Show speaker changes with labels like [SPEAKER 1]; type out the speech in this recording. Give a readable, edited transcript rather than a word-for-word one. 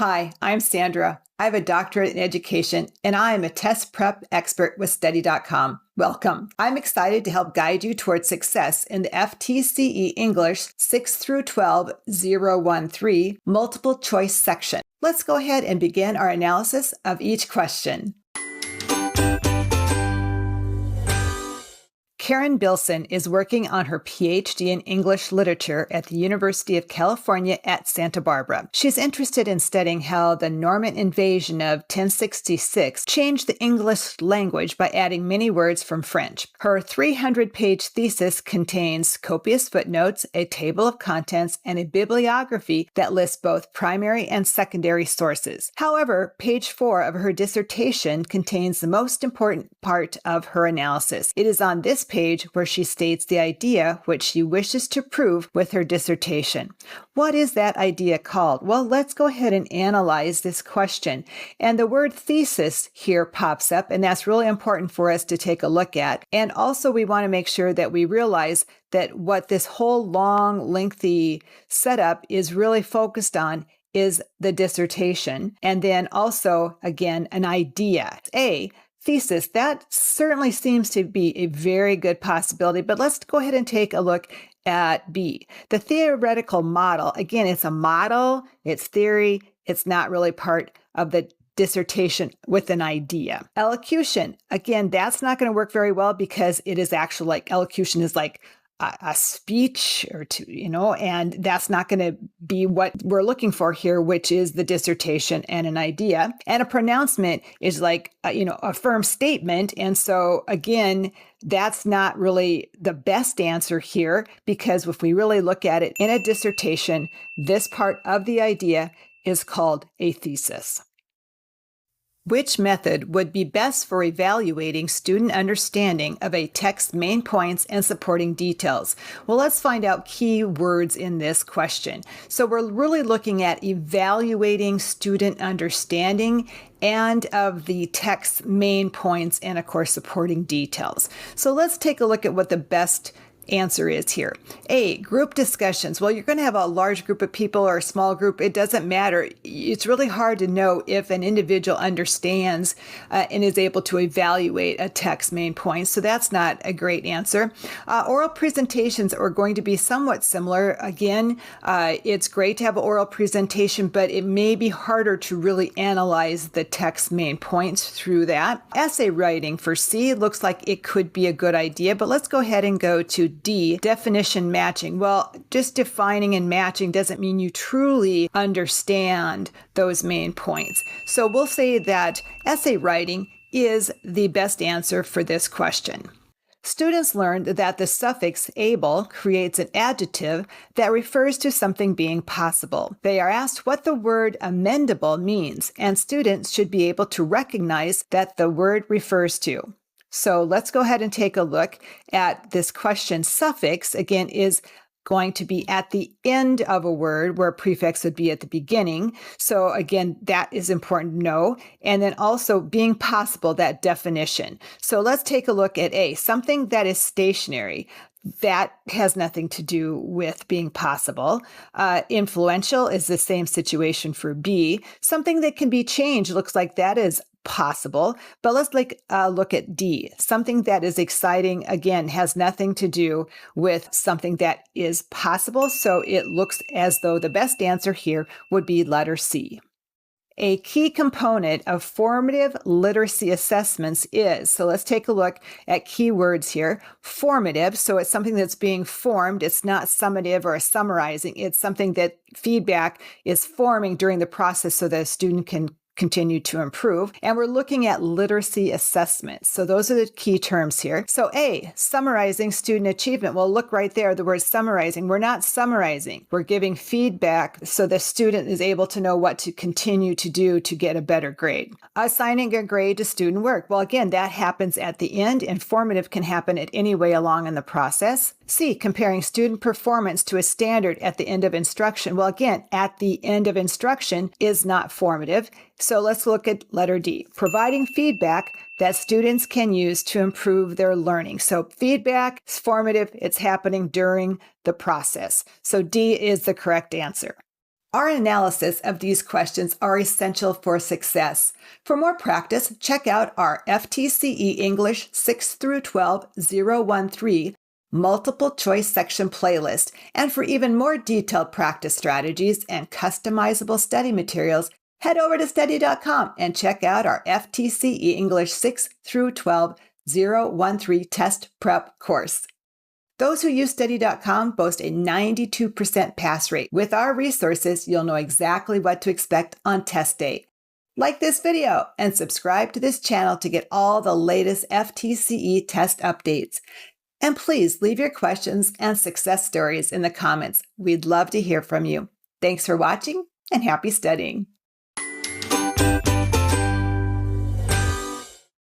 [SPEAKER 1] Hi, I'm Sandra. I have a doctorate in education, and I am a test prep expert with Study.com. Welcome. I'm excited to help guide you towards success in the FTCE English 6 through 12 013 multiple choice section. Let's go ahead and begin our analysis of each question. Karen Bilson is working on her PhD in English literature at the University of California at Santa Barbara. She's interested in studying how the Norman invasion of 1066 changed the English language by adding many words from French. Her 300-page thesis contains copious footnotes, a table of contents, and a bibliography that lists both primary and secondary sources. However, page 4 of her dissertation contains the most important part of her analysis. It is on this page where she states the idea which she wishes to prove with her dissertation. What is that idea called? Well, let's go ahead and analyze this question. And the word thesis here pops up, and that's really important for us to take a look at. And also we want to make sure that we realize that what this whole long, lengthy setup is really focused on is the dissertation. And then also, again, an idea. Thesis, that certainly seems to be a very good possibility, but let's go ahead and take a look at B. The theoretical model, again, it's a model, it's theory, it's not really part of the dissertation with an idea. Elocution, again, that's not going to work very well because it is actually like elocution is like a speech or two, and that's not going to be what we're looking for here, which is the dissertation and an idea. And a pronouncement is like, a firm statement. And so again, that's not really the best answer here, because if we really look at it in a dissertation, this part of the idea is called a thesis. Which method would be best for evaluating student understanding of a text's main points and supporting details? Well, let's find out key words in this question. So we're really looking at evaluating student understanding and of the text's main points and, of course, supporting details. So let's take a look at what the best answer is here. A, group discussions. Well, you're going to have a large group of people or a small group. It doesn't matter. It's really hard to know if an individual understands and is able to evaluate a text's main points. So that's not a great answer. Oral presentations are going to be somewhat similar. Again, it's great to have an oral presentation, but it may be harder to really analyze the text's main points through that. Essay writing for C looks like it could be a good idea, but let's go ahead and go to D, definition matching. Well, just defining and matching doesn't mean you truly understand those main points. So we'll say that essay writing is the best answer for this question. Students learned that the suffix able creates an adjective that refers to something being possible. They are asked what the word amendable means, and students should be able to recognize that the word refers to. So let's go ahead and take a look at this question. Suffix, again, is going to be at the end of a word where a prefix would be at the beginning. So again, that is important to know. And then also being possible, that definition. So let's take a look at A, something that is stationary. That has nothing to do with being possible. Influential is the same situation for B. Something that can be changed looks like that is possible. But let's look at D. Something that is exciting, again, has nothing to do with something that is possible. So it looks as though the best answer here would be letter C. A key component of formative literacy assessments is, so let's take a look at keywords here. Formative, so it's something that's being formed. It's not summative or summarizing. It's something that feedback is forming during the process so that a student can continue to improve. And we're looking at literacy assessment. So those are the key terms here. So A, summarizing student achievement. Well, look right there, the word summarizing. We're not summarizing. We're giving feedback so the student is able to know what to continue to do to get a better grade. Assigning a grade to student work. Well, again, that happens at the end, and formative can happen at any way along in the process. C, comparing student performance to a standard at the end of instruction. Well, again, at the end of instruction is not formative. So let's look at letter D, providing feedback that students can use to improve their learning. So feedback is formative. It's happening during the process. So D is the correct answer. Our analysis of these questions are essential for success. For more practice, check out our FTCE English 6 through 12 013 multiple choice section playlist. And for even more detailed practice strategies and customizable study materials, head over to study.com and check out our FTCE English 6 through 12 013 test prep course. Those who use study.com boast a 92% pass rate. With our resources, you'll know exactly what to expect on test day. Like this video and subscribe to this channel to get all the latest FTCE test updates. And please leave your questions and success stories in the comments. We'd love to hear from you. Thanks for watching and happy studying.